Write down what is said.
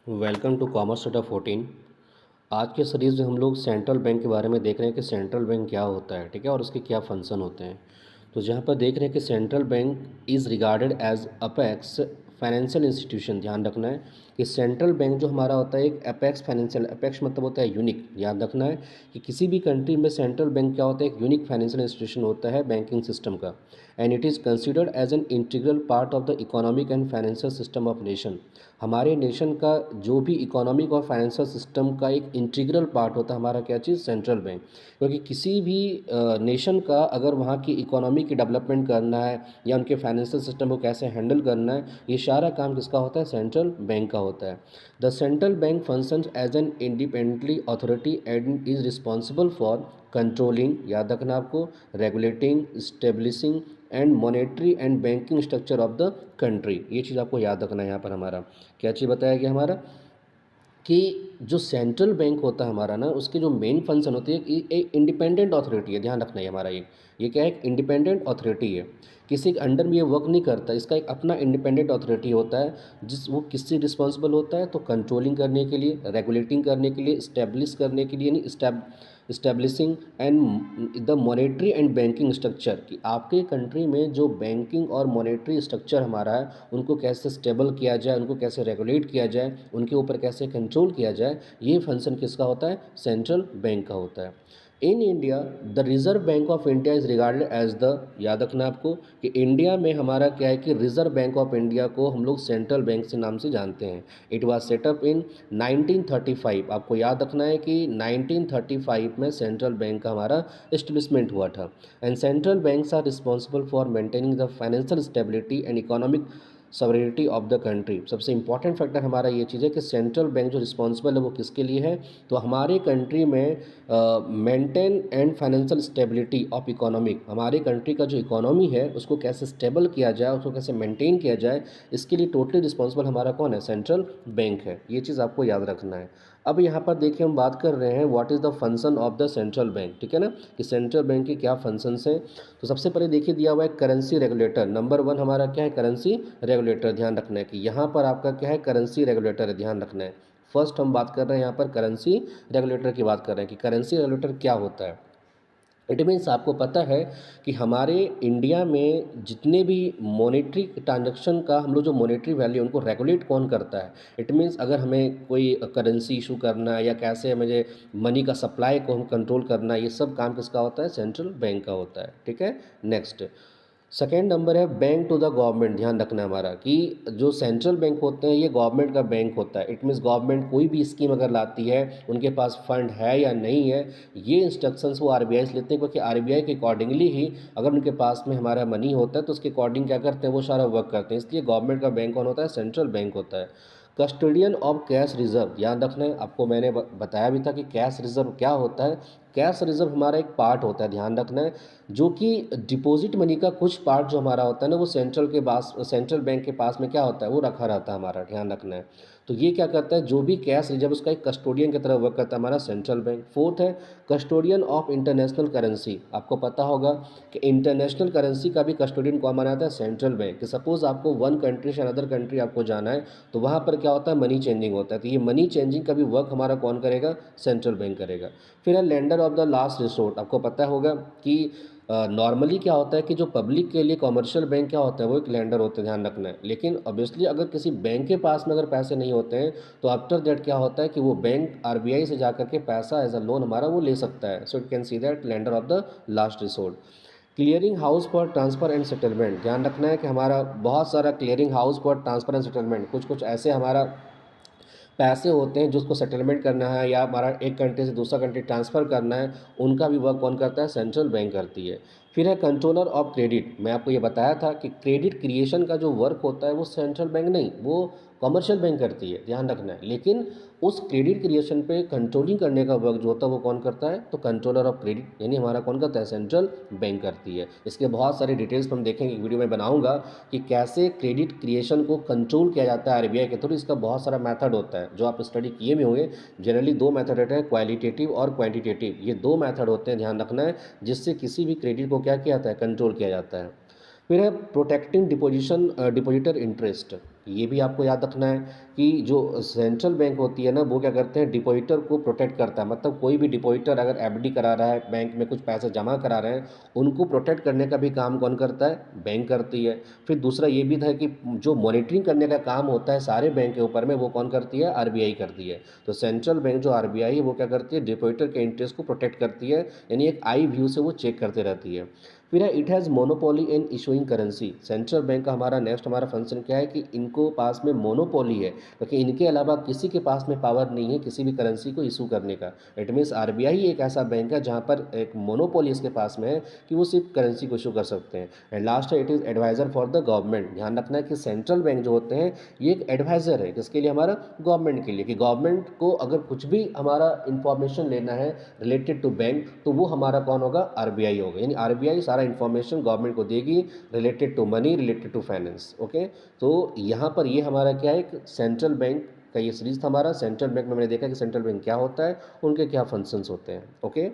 Welcome to commerce starter 14। आज के series में हम लोग सेंट्रल बैंक के बारे में देख रहे हैं कि सेंट्रल बैंक क्या होता है, ठीक है, और उसके क्या फंक्शन होते हैं। तो जहाँ पर देख रहे हैं कि central bank is regarded as apex financial institution. ध्यान रखना है कि सेंट्रल बैंक जो हमारा होता है एक अपेक्स फाइनेंशियल, अपेक्स मतलब होता है यूनिक। ध्यान रखना है कि किसी भी कंट्री में सेंट्रल बैंक क्या होता है, एक यूनिक फाइनेंशियल इंस्टीट्यूशन होता है बैंकिंग सिस्टम का। And it is considered as an integral part of the economic and financial system of nation. हमारे नेशन का जो भी इकोनॉमिक और फाइनेंशियल सिस्टम का एक इंटीग्रल पार्ट होता है हमारा क्या चीज़, सेंट्रल बैंक। क्योंकि किसी भी नेशन का अगर वहाँ की इकोनॉमी की डेवलपमेंट करना है या उनके फाइनेंशियल सिस्टम को कैसे हैंडल करना है, ये सारा काम किसका होता है, सेंट्रल बैंक का होता है। The central bank functions as an independently authority and is responsible for controlling, याद रखना आपको, regulating, establishing and monetary and banking structure of the country. ये चीज़ आपको याद रखना है। यहाँ पर हमारा क्या चीज़ बताया गया हमारा कि जो सेंट्रल बैंक होता है हमारा ना, उसके जो मेन फंक्शन होती है एक इंडिपेंडेंट अथॉरिटी है। ध्यान रखना है हमारा ये क्या है, एक इंडिपेंडेंट अथॉरिटी है, किसी के अंडर में ये वर्क नहीं करता। इसका एक अपना इंडिपेंडेंट अथॉरिटी होता है जिस वो किससे रिस्पॉन्सिबल होता है, तो कंट्रोलिंग करने के लिए, रेगुलेटिंग करने के लिए, इस्टेब्लिश करने के लिए, यानी establishing and the monetary and banking structure, कि आपके कंट्री में जो बैंकिंग और मॉनेटरी स्ट्रक्चर हमारा है उनको कैसे स्टेबल किया जाए, उनको कैसे रेगुलेट किया जाए, उनके ऊपर कैसे कंट्रोल किया जाए, ये फंक्शन किसका होता है, सेंट्रल बैंक का होता है। In India the Reserve Bank of India is regarded as the, याद रखना आपको कि इंडिया में हमारा क्या है कि रिजर्व बैंक ऑफ इंडिया को हम लोग सेंट्रल बैंक से नाम से जानते हैं। इट वाज सेटअप इन 1935। आपको याद रखना है कि 1935 में सेंट्रल बैंक का हमारा इस्टेब्लिशमेंट हुआ था। And central banks are responsible for maintaining the financial stability and economic sovereignty of the country. सबसे इंपॉर्टेंट फैक्टर हमारा ये चीज़ है कि सेंट्रल बैंक जो रिस्पॉन्सिबल है वो किसके लिए है, तो हमारे कंट्री में maintain and financial stability of economic, हमारे कंट्री का जो इकोनॉमी है उसको कैसे स्टेबल किया जाए, उसको कैसे मेंटेन किया जाए, इसके लिए टोटली रिस्पॉन्सिबल हमारा कौन है, सेंट्रल बैंक है। ये चीज़ आपको याद रखना है। अब यहाँ पर देखिए हम बात कर रहे हैं what is the function of the central bank, ठीक है ना, कि सेंट्रल बैंक के क्या फंक्शंस हैं। तो सबसे पहले देखिए दिया हुआ है करेंसी रेगुलेटर। नंबर 1 हमारा क्या है, करेंसी रेगुलेटर। ध्यान रखना है कि यहाँ पर आपका क्या है, करेंसी रेगुलेटर है। ध्यान रखना है, फर्स्ट हम बात कर रहे हैं यहाँ पर करेंसी रेगुलेटर की बात कर रहे हैं कि करेंसी रेगुलेटर क्या होता है। इट मीन्स आपको पता है कि हमारे इंडिया में जितने भी मॉनेटरी ट्रांजैक्शन का हम लोग जो मॉनेटरी वैल्यू उनको रेगुलेट कौन करता है। इट मीन्स अगर हमें कोई करेंसी इशू करना है या कैसे मुझे मनी का सप्लाई को हम कंट्रोल करना है, ये सब काम किसका होता है, सेंट्रल बैंक का होता है, ठीक है। नेक्स्ट सेकेंड नंबर है बैंक टू द गवर्नमेंट। ध्यान रखना है हमारा कि जो सेंट्रल बैंक होते हैं ये गवर्नमेंट का बैंक होता है। इट मीन्स गवर्नमेंट कोई भी स्कीम अगर लाती है, उनके पास फंड है या नहीं है, ये इंस्ट्रक्शंस वो आरबीआई से लेते हैं, क्योंकि आरबीआई के अकॉर्डिंगली ही अगर उनके पास में हमारा मनी होता है तो उसके अकॉर्डिंग क्या करते हैं, वो सारा वर्क करते हैं। इसलिए गवर्नमेंट का बैंक कौन होता है, सेंट्रल बैंक होता है। कस्टोडियन ऑफ कैश रिजर्व, याद रखना है आपको, मैंने बताया भी था कि कैश रिजर्व क्या होता है। कैश रिजर्व हमारा एक पार्ट होता है, ध्यान रखना है, जो कि डिपॉजिट मनी का कुछ पार्ट जो हमारा होता है ना, वो सेंट्रल बैंक के पास में क्या होता है, वो रखा रहता है हमारा। ध्यान रखना है, तो ये क्या करता है, जो भी कैश रिजर्व उसका एक कस्टोडियन की तरह वर्क करता है हमारा सेंट्रल बैंक। फोर्थ है कस्टोडियन ऑफ इंटरनेशनल करेंसी। आपको पता होगा कि इंटरनेशनल करेंसी का भी कस्टोडियन कौन बनाता है, सेंट्रल बैंक। कि सपोज आपको वन कंट्री से अनदर कंट्री आपको जाना है, तो वहाँ पर क्या होता है, मनी चेंजिंग होता है, तो ये मनी चेंजिंग का भी वर्क हमारा कौन करेगा, सेंट्रल बैंक करेगा। फिर है lender of the last resort. आपको पता होगा कि नॉर्मली क्या होता है कि जो पब्लिक के लिए कमर्शियल बैंक क्या होता है, वो एक लेंडर होते हैं। ध्यान रखना है, लेकिन ऑब्वियसली अगर किसी बैंक के पास में अगर पैसे नहीं होते हैं तो आफ्टर दैट क्या होता है कि वो बैंक आरबीआई से जाकर के पैसा एज अ लोन हमारा वो ले सकता है। So it can see that lender of the last resort. Clearing house for transfer and settlement. ध्यान रखना है कि हमारा बहुत सारा clearing house for transfer and settlement, कुछ कुछ ऐसे हमारा पैसे होते हैं जिसको सेटलमेंट करना है या हमारा एक कंट्री से दूसरा कंट्री ट्रांसफ़र करना है, उनका भी वर्क कौन करता है, सेंट्रल बैंक करती है। फिर है कंट्रोलर ऑफ क्रेडिट। मैं आपको ये बताया था कि क्रेडिट क्रिएशन का जो वर्क होता है वो सेंट्रल बैंक नहीं, वो कमर्शियल बैंक करती है। ध्यान रखना है, लेकिन उस क्रेडिट क्रिएशन पे कंट्रोलिंग करने का वर्क जो होता है वो कौन करता है, तो कंट्रोलर ऑफ क्रेडिट यानी हमारा कौन करता है, सेंट्रल बैंक करती है। इसके बहुत सारे डिटेल्स हम देखेंगे, वीडियो में बनाऊंगा कि कैसे क्रेडिट क्रिएशन को कंट्रोल किया जाता है आरबीआई के थ्रू। इसका बहुत सारा मेथड होता है जो आप स्टडी किए भी होंगे। जनरली दो मेथड होते हैं, क्वालिटेटिव और क्वांटिटेटिव, ये दो मेथड होते हैं, ध्यान रखना है, जिससे किसी भी क्रेडिट को क्या किया जाता है, कंट्रोल किया जाता है। फिर है प्रोटेक्टिंग डिपॉजिटर इंटरेस्ट। ये भी आपको याद रखना है कि जो सेंट्रल बैंक होती है ना, वो क्या करते हैं, डिपॉजिटर को प्रोटेक्ट करता है। मतलब कोई भी डिपॉजिटर अगर एफडी करा रहा है, बैंक में कुछ पैसे जमा करा रहे हैं, उनको प्रोटेक्ट करने का भी काम कौन करता है, बैंक करती है। फिर दूसरा ये भी था कि जो मॉनिटरिंग करने का काम होता है सारे बैंक के ऊपर में, वो कौन करती है, आरबीआई करती है। तो सेंट्रल बैंक जो आरबीआई है वो क्या करती है, डिपॉजिटर के इंटरेस्ट को प्रोटेक्ट करती है, यानी एक आई व्यू से वो चेक करते रहती है। फिर है it has monopoly in issuing currency. Central bank का हमारा नेक्स्ट हमारा फंक्शन क्या है कि इनको पास में मोनोपोली है, क्योंकि इनके अलावा किसी के पास में पावर नहीं है किसी भी करेंसी को इशू करने का। इट मीन्स आरबीआई एक ऐसा बैंक है जहाँ पर एक मोनोपोली इसके पास में है कि वो सिर्फ करेंसी को इशू कर सकते हैं। एंड लास्ट है it is adviser for the government. ध्यान रखना है कि सेंट्रल बैंक जो होते हैं ये एक एडवाइज़र है, किसके लिए, हमारा गवर्नमेंट के लिए, कि गवर्नमेंट को अगर कुछ भी हमारा इंफॉर्मेशन लेना है रिलेटेड टू बैंक, तो वो हमारा कौन होगा, आरबीआई होगा। यानी आरबीआई सारा इन्फॉर्मेशन गवर्नमेंट को देगी related to money, related to finance. Okay, तो यहाँ पर ये हमारा क्या है, एक सेंट्रल बैंक का ये सीरीज था हमारा। सेंट्रल बैंक में मैंने देखा कि सेंट्रल बैंक क्या होता है, उनके क्या फंक्शंस होते हैं। ओके।